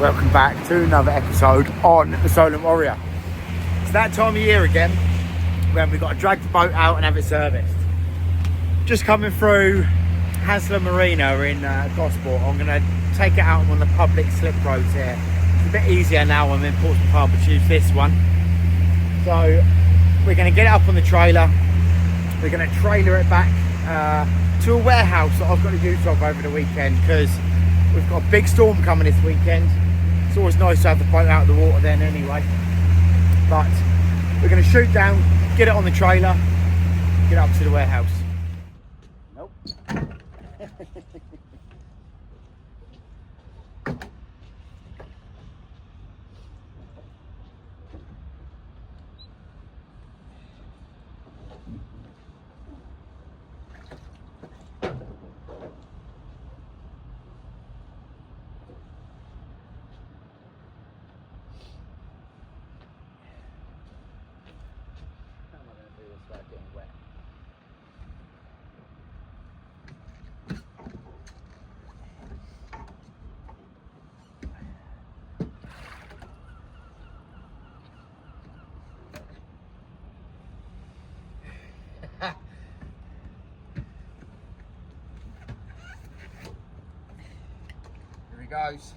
Welcome back to another episode on the Solent Warrior. It's that time of year again when we've got to drag the boat out and have it serviced. Just coming through Hasler Marina in Gosport. I'm going to take it out on the public slip roads here. It's a bit easier now. I'm in Portsmouth Harbour to use this one. So we're going to get it up on the trailer. We're going to trailer it back to a warehouse that I've got to use of over the weekend because we've got a big storm coming this weekend. It's always nice to have the boat out of the water then anyway. But we're going to shoot down, get it on the trailer, get it up to the warehouse. Nope. Here he goes.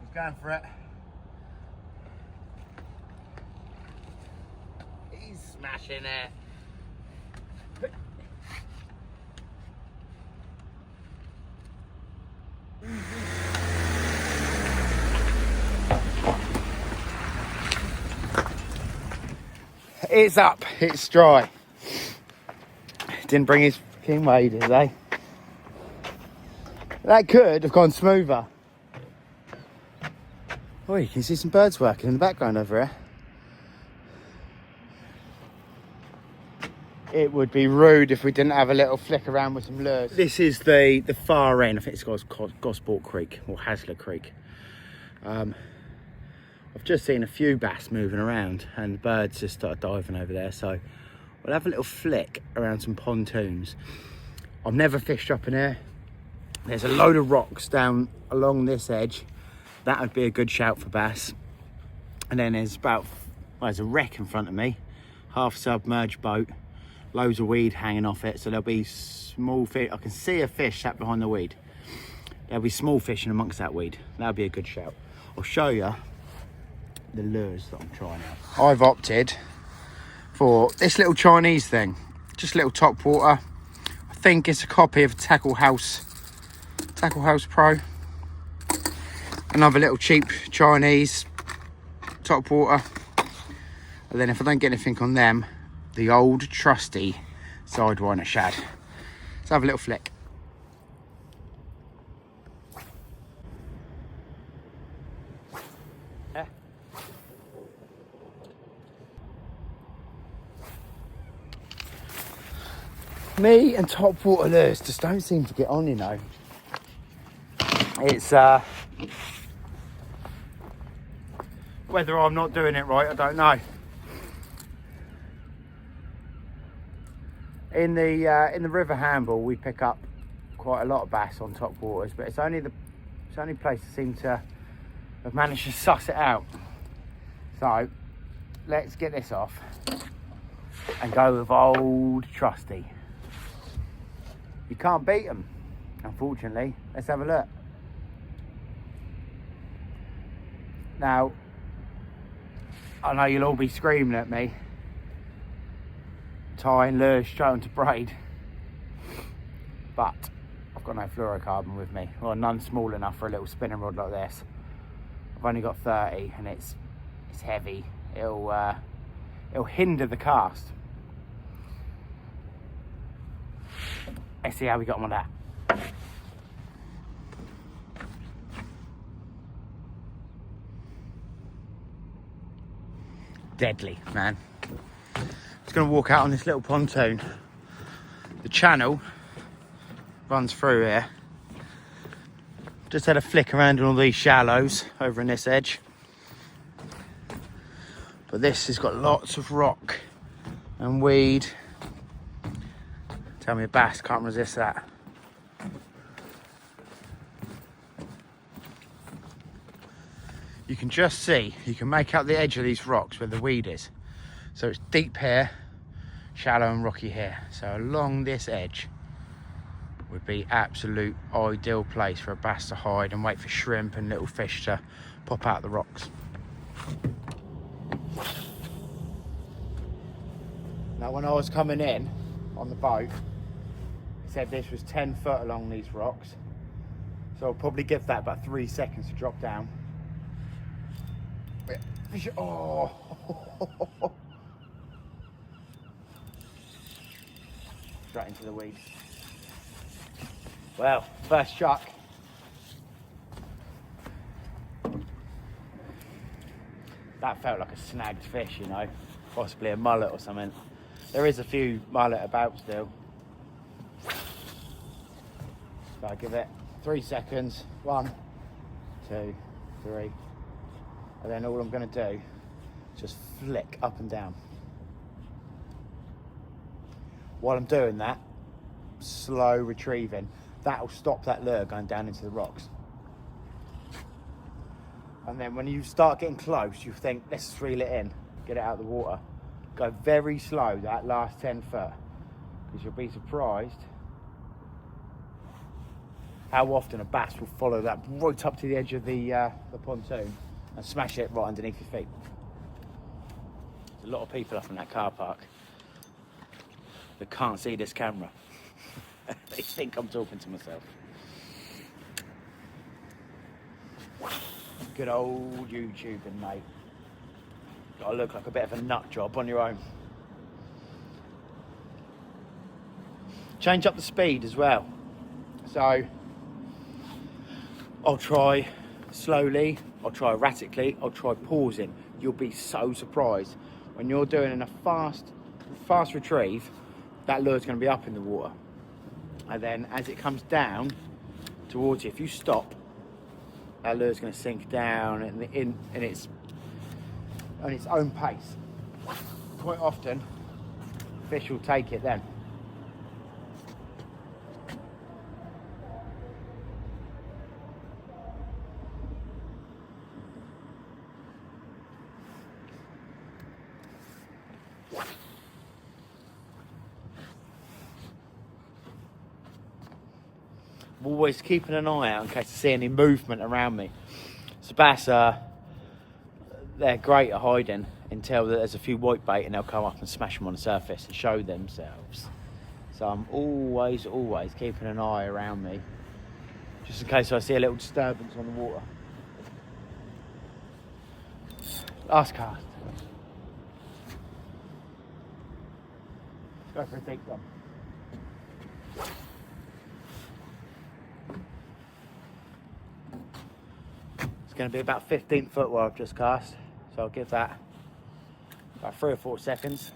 He's going for it. He's smashing it. It's up, it's dry. Didn't bring his fucking weight, did they? That could have gone smoother. Oh, you can see some birds working in the background over here. It would be rude if we didn't have a little flick around with some lures. This is the far end. I think it's called Gosport Creek or Hasler Creek. I've just seen a few bass moving around and the birds just started diving over there. So we'll have a little flick around some pontoons. I've never fished up in here. There's a load of rocks down along this edge. That would be a good shout for bass. And then there's there's a wreck in front of me. Half submerged boat. Loads of weed hanging off it. So there'll be small fish. I can see a fish sat behind the weed. There'll be small fish in amongst that weed. That'll be a good shout. I'll show you the lures that I'm trying out. I've opted for this little Chinese thing. Just a little top water. I think it's a copy of Tackle House Pro. Another little cheap Chinese top water. And then if I don't get anything on them, the old trusty Sidewinder shad. Let's have a little flick. Yeah. Me and top water lures just don't seem to get on, you know. It's whether I'm not doing it right, I don't know. In the river handle, we pick up quite a lot of bass on top waters, but it's only place that seem to have managed to suss it out. So let's get this off and go with old trusty. You can't beat them, unfortunately. Let's have a look. Now, I know you'll all be screaming at me, tying lures straight onto braid, but I've got no fluorocarbon with me, or none small enough for a little spinning rod like this. I've only got 30 and it's heavy. It'll hinder the cast. Let's see how we got on with that. Deadly, man. Just gonna walk out on this little pontoon. The channel runs through here. Just had a flick around on all these shallows over in this edge. But this has got lots of rock and weed. Tell me a bass can't resist that. you can just see, you can make out the edge of these rocks where the weed is. So it's deep here, shallow and rocky here. So along this edge would be absolute ideal place for a bass to hide and wait for shrimp and little fish to pop out the rocks. Now when I was coming in on the boat, it said this was 10 foot along these rocks. So I'll probably give that about 3 seconds to drop down. Oh. Straight into the weeds. Well, first chuck. That felt like a snagged fish, you know, possibly a mullet or something. There is a few mullet about still. So I give it 3 seconds. 1, 2, 3. And then all I'm going to do is just flick up and down. While I'm doing that, slow retrieving, that'll stop that lure going down into the rocks. And then when you start getting close, you think, let's just reel it in, get it out of the water. Go very slow that last 10 foot, because you'll be surprised how often a bass will follow that right up to the edge of the pontoon and smash it right underneath your feet. There's a lot of people up in that car park that can't see this camera. They think I'm talking to myself. Good old YouTubing, mate. Gotta look like a bit of a nut job on your own. Change up the speed as well. So I'll try slowly, I'll try erratically, I'll try pausing. You'll be so surprised when you're doing a fast retrieve, that lure's going to be up in the water. And then as it comes down towards you, if you stop, that lure's going to sink down in its own pace. Quite often, fish will take it then. I'm always keeping an eye out in case I see any movement around me. So bass, they're great at hiding until there's a few white bait and they'll come up and smash them on the surface and show themselves. So I'm always keeping an eye around me, just in case I see a little disturbance on the water. Last cast. Let's go for a deep one. Going to be about 15 foot where I've just cast, so I'll give that about 3 or 4 seconds.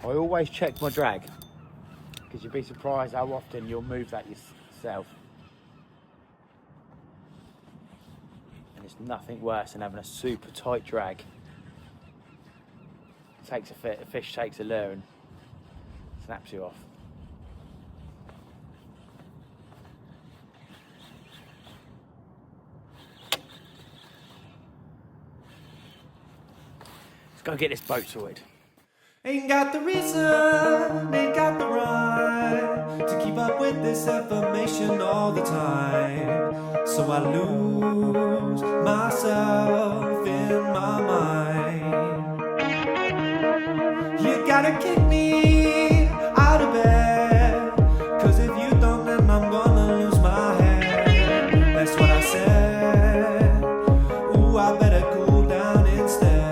I always check my drag, because you'd be surprised how often you'll move that yourself, and it's nothing worse than having a super tight drag. It takes a fish takes a lure and snaps you off. Let's go get this boat sorted. Ain't got the reason, ain't got the rhyme to keep up with this information all the time. So I lose myself in my mind. You gotta kick me out of bed, 'cause if you don't, then I'm gonna lose my head. That's what I said. Ooh, I better cool down instead.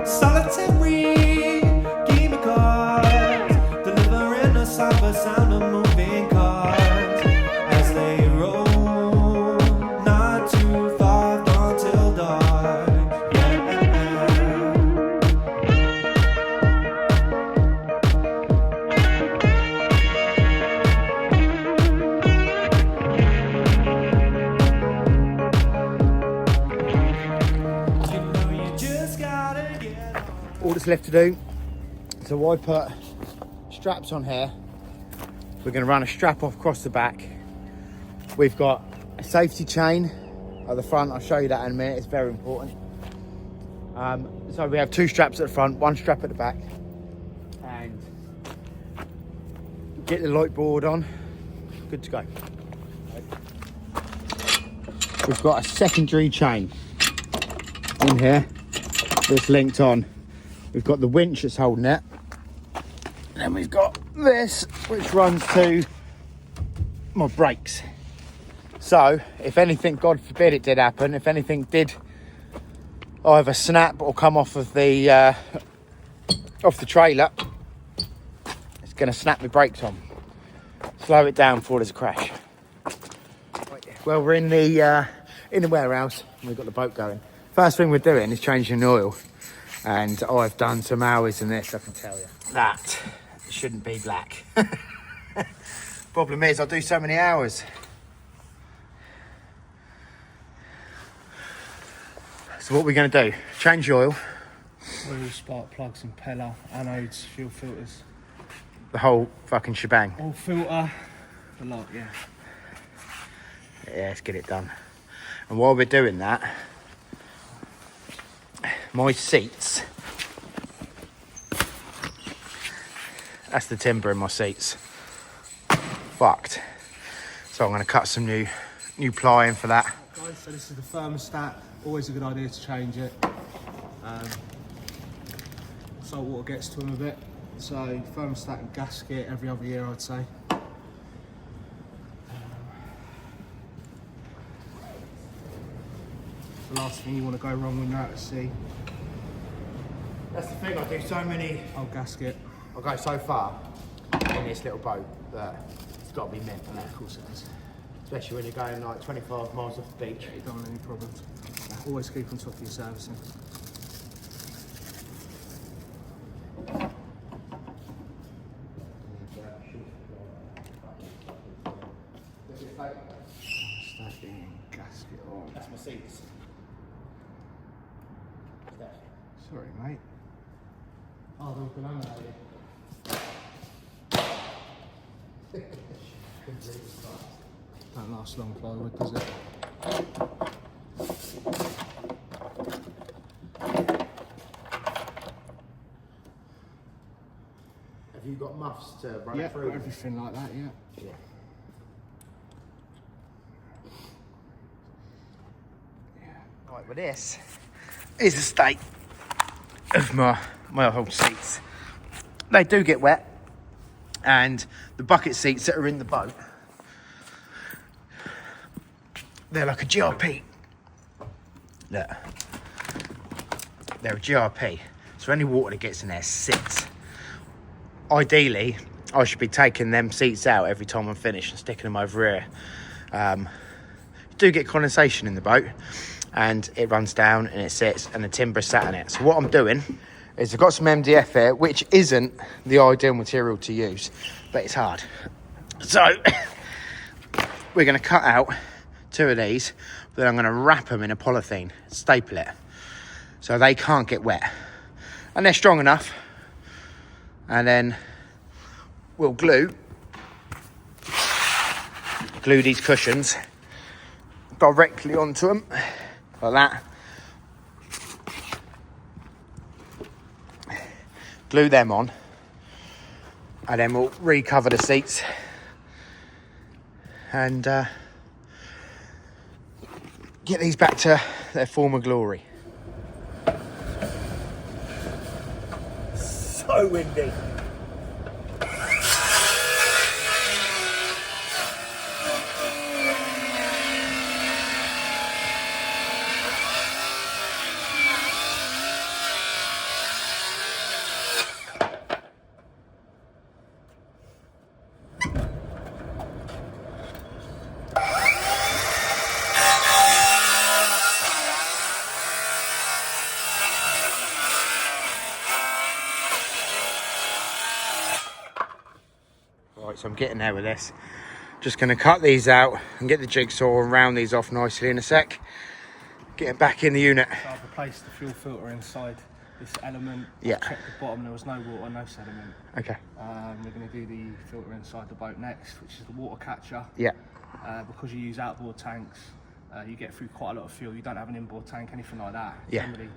Solitary game of cards, delivering a cyber sound of moving cars as they roll, not too far until dark. You know you just gotta get on. All that's left to do, so I put straps on here. We're going to run a strap off across the back. We've got a safety chain at the front. I'll show you that in a minute. It's very important. So we have 2 straps at the front, 1 strap at the back, and get the light board on. Good to go. We've got a secondary chain in here that's linked on. We've got the winch that's holding it, and then we've got this which runs to my brakes. So if anything, God forbid it did happen, if anything did either snap or come off of the trailer, it's going to snap my brakes on, slow it down before there's a crash. Well, we're in the warehouse and we've got the boat going. First thing we're doing is changing the oil, and I've done some hours in this. I can tell you that shouldn't be black. Problem is I do so many hours. So what we're going to do, change the oil. Oil, spark plugs, impeller, anodes, fuel filters. The whole fucking shebang. Oil filter, the lot, yeah. Yeah, let's get it done. And while we're doing that, my seats, that's the timber in my seats, fucked. So I'm going to cut some new ply in for that. Guys, so this is the thermostat. Always a good idea to change it. Salt water gets to them a bit. So thermostat and gasket every other year, I'd say. The last thing you want to go wrong when you're out at sea. That's the thing, I do so many, Old gasket. I go so far in this little boat that it's got to be mint. Yeah, of course it is. Especially when you're going like 25 miles off the beach. You don't want any problems. Always keep on top of your servicing. Stacking, gasket on. That's my seats. Sorry, mate. Oh, they're all banana here. Don't last long plywood, does it? Have you got muffs to run Yeah, it through? everything like that, yeah. Yeah. Right, well this is the state of my old seats. They do get wet, and the bucket seats that are in the boat, they're like a GRP. Look, they're a GRP, so any water that gets in there sits. Ideally, I should be taking them seats out every time I'm finished and sticking them over here. You do get condensation in the boat, and it runs down and it sits, and the timber sat in it. So what I'm doing is I've got some MDF here, which isn't the ideal material to use, but it's hard. So we're going to cut out 2 of these, but then I'm going to wrap them in a polythene, staple it, so they can't get wet. And they're strong enough. And then we'll glue these cushions directly onto them, like that. Glue them on, and then we'll recover the seats and get these back to their former glory. So windy. Right, so I'm getting there with this. Just going to cut these out and get the jigsaw and round these off nicely in a sec. Getting back in the unit. So I've replaced the fuel filter inside this element. Yeah. I've checked the bottom, there was no water, no sediment. Okay. We're going to do the filter inside the boat next, which is the water catcher. Yeah. because you use outboard tanks, you get through quite a lot of fuel. You don't have an inboard tank, anything like that. Yeah. Generally,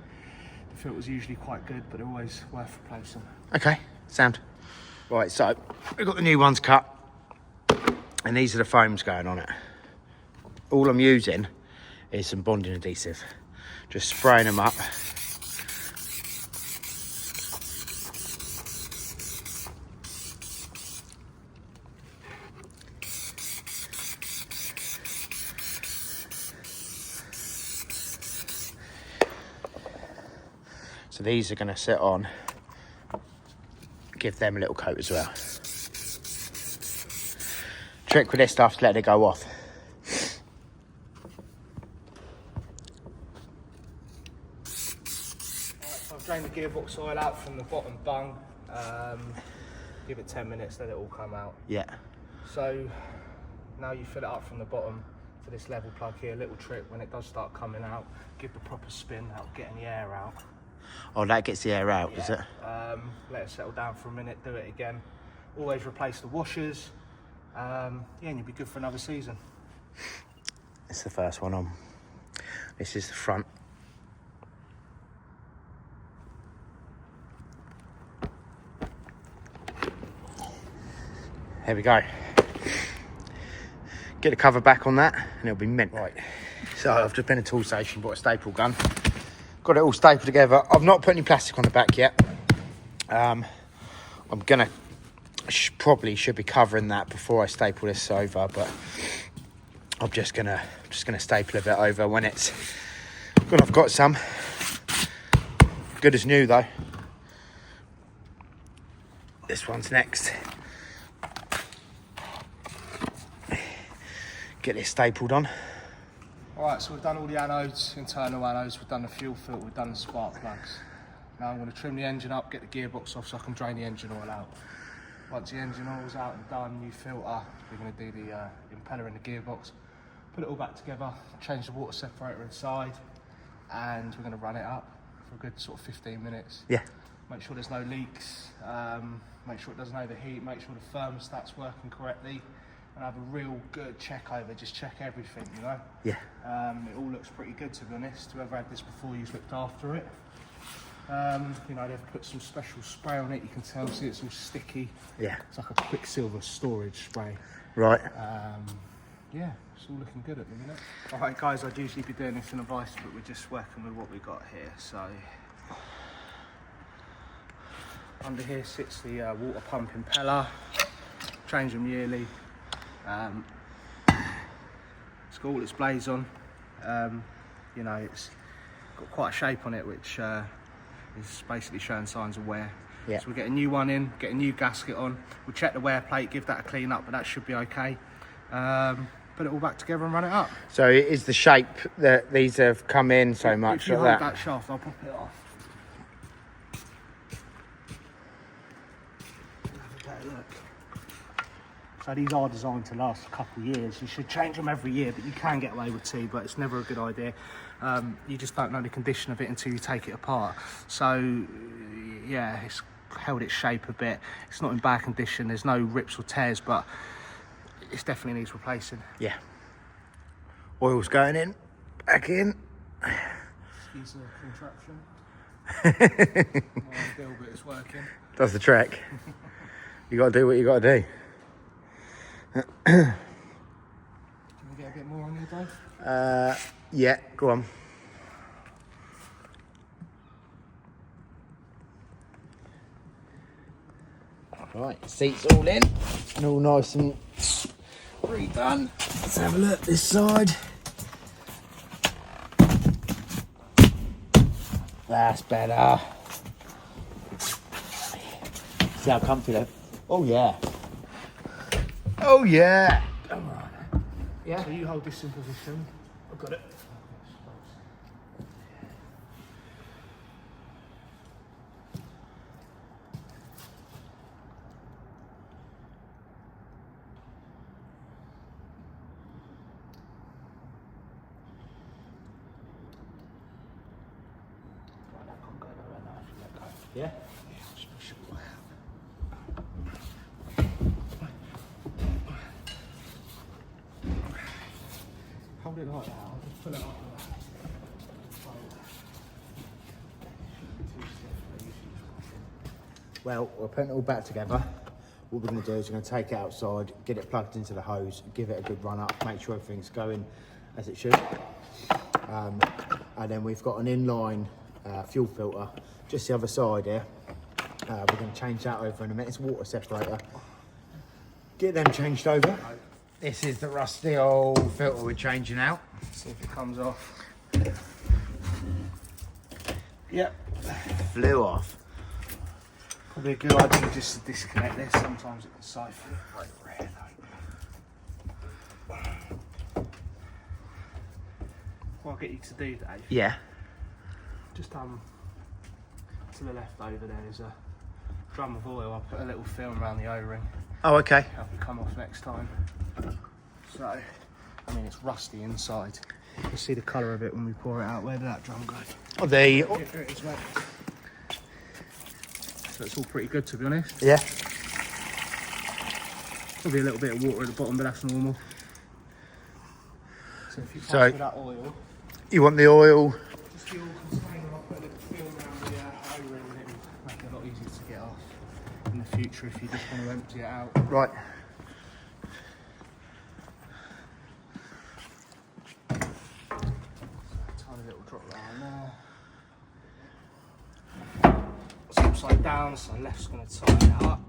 the filter's usually quite good, but they're always worth replacing. Okay, sound. Right, so we've got the new ones cut, and these are the foams going on it. All I'm using is some bonding adhesive. Just spraying them up. So these are going to sit on, give them a little coat as well. Trick with this stuff is let it go off. Right, so I've drained the gearbox oil out from the bottom bung. Give it 10 minutes, let it all come out. Yeah. So now you fill it up from the bottom to this level plug here. Little trick, when it does start coming out, give the proper spin, that'll get any air out. Oh, that gets the air out, Yeah. is it? Let it settle down for a minute, do it again. Always replace the washers. Yeah, and you'll be good for another season. It's the first one on. This is the front. Here we go. Get the cover back on that and it'll be mint. Right. So I've just been to a tool station, bought a staple gun. Got it all stapled together. I've not put any plastic on the back yet. I'm gonna probably should be covering that before I staple this over, but I'm just gonna staple a bit over when I've got some. Good as new though. This one's next. Get this stapled on. Alright, so we've done all the anodes, internal anodes, we've done the fuel filter, we've done the spark plugs. Now I'm going to trim the engine up, get the gearbox off so I can drain the engine oil out. Once the engine oil's out and done, new filter, we're going to do the impeller in the gearbox, put it all back together, change the water separator inside, and we're going to run it up for a good sort of 15 minutes. Yeah. Make sure there's no leaks, make sure it doesn't overheat, make sure the thermostat's working correctly, and have a real good check over, just check everything, you know? Yeah. It all looks pretty good, to be honest. Whoever had this before you's looked after it. You know, they've put some special spray on it, you can tell, see it's all sticky. Yeah. It's like a Quicksilver storage spray. Right. Yeah, it's all looking good at the minute. All right, guys, I'd usually be doing this in a vice, but we're just working with what we got here, so. Under here sits the water pump impeller. Change them yearly. It's got all its blades on. You know, it's got quite a shape on it, which is basically showing signs of wear. Yeah. So we get a new one in, get a new gasket on. We'll check the wear plate, give that a clean up, but that should be okay. Put it all back together and run it up. So it is the shape that these have come in so much. If you like hold that shaft, I'll pop it off. Have a better look. So these are designed to last a couple of years. You should change them every year, but you can get away with 2, but it's never a good idea. You just don't know the condition of it until you take it apart. So yeah, it's held its shape a bit. It's not in bad condition. There's no rips or tears, but it definitely needs replacing. Yeah. Oil's going in, back in. Excuse the contraption. Not ideal, but it's working. Does the trick. You got to do what you got to do. Can we get a bit more on you, Dave? Yeah, go on. Right, seats all in and all nice and redone. Let's have a look this side. That's better. See how comfy though. Oh yeah. Oh yeah. Come on. Yeah. So you hold this in position. I've got it. Yeah. Hold it like that, I'll just pull it up. Well, we're putting it all back together. What we're going to do is we're going to take it outside, get it plugged into the hose, give it a good run up, make sure everything's going as it should. And then we've got an inline fuel filter just the other side here. We're going to change that over in a minute. It's a water separator. Get them changed over. This is the rusty old filter we're changing out. See if it comes off. Yep. Flew off. Probably a good idea just to disconnect this. Sometimes it can siphon. Right, rare though. What I'll get you to do, Dave. Yeah. Just to the left over there is a drum of oil. I'll put a little film around the O-ring. Oh, okay. Help it come off next time. So, I mean, it's rusty inside. You'll see the colour of it when we pour it out. Where did that drum go? Oh, there you go. Here it is, mate. So it's all pretty good, to be honest. Yeah. Probably a little bit of water at the bottom, but that's normal. So if you pass So- me that oil, You want the oil? just the oil container, I'll put a little film around the O-ring and it'll make it a lot easier to get off in the future if you just want to empty it out. Right. Tiny little drop around there. It's upside down, so left's going to tighten it up.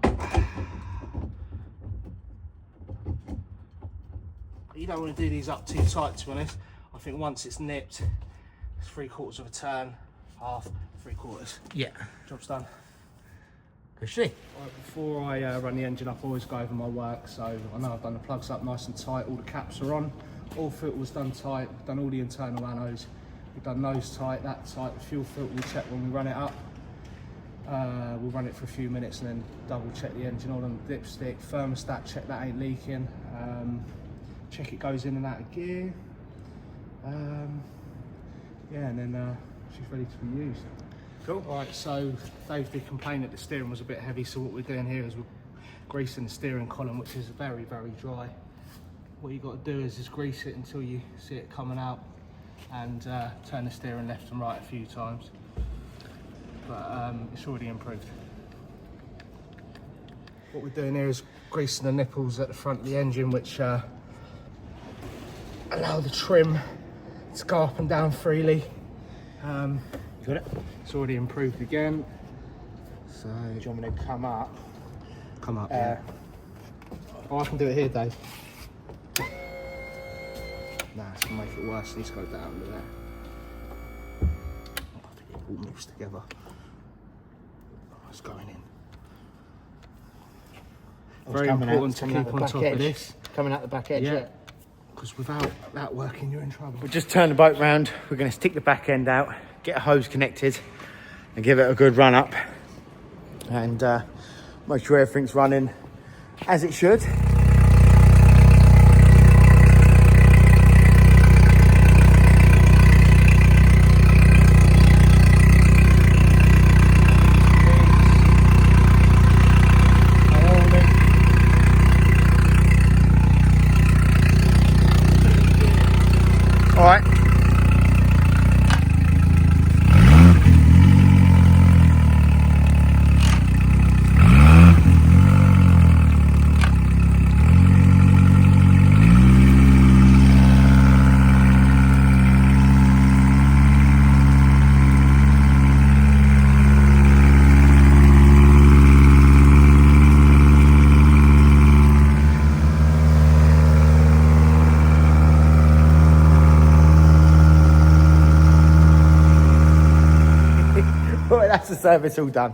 You don't want to do these up too tight, to be honest. I think once it's nipped, it's 3/4 of a turn, half, 3/4. Yeah. Job's done. Good see. Right, before I run the engine up, I always go over my work. So I know I've done the plugs up nice and tight, all the caps are on, all filter was done tight, we've done all the internal anodes, we've done those tight, that tight, the fuel filter we check when we run it up. We'll run it for a few minutes and then double check the engine oil and the dipstick, thermostat, check that ain't leaking, check it goes in and out of gear. Yeah, and then she's ready to be used. Cool. Alright, so Dave did complain that the steering was a bit heavy, so what we're doing here is we're greasing the steering column, which is very, very dry. What you got to do is just grease it until you see it coming out and turn the steering left and right a few times. But it's already improved. What we're doing here is greasing the nipples at the front of the engine, which allow the trim to go up and down freely. You got it? It's already improved again. So Do you want me to come up? come up. Yeah. Oh, I can do it here, Dave. Nah, it's gonna make it worse. It needs to go down to there. I think it all moves together. Oh, it's going in. Very important to keep on top of this. Coming out the back edge, Yeah. Because without that working, you're in trouble. We'll just turn the boat round. We're going to stick the back end out, get a hose connected and give it a good run up and make sure everything's running as it should. All right. Right, that's the service all done.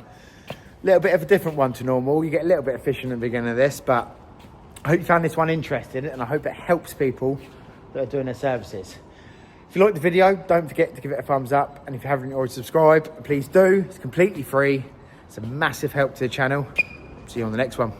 A little bit of a different one to normal. You get a little bit of fishing at the beginning of this, but I hope you found this one interesting and I hope it helps people that are doing their services. If you liked the video, don't forget to give it a thumbs up. And if you haven't already subscribed, please do. It's completely free. It's a massive help to the channel. See you on the next one.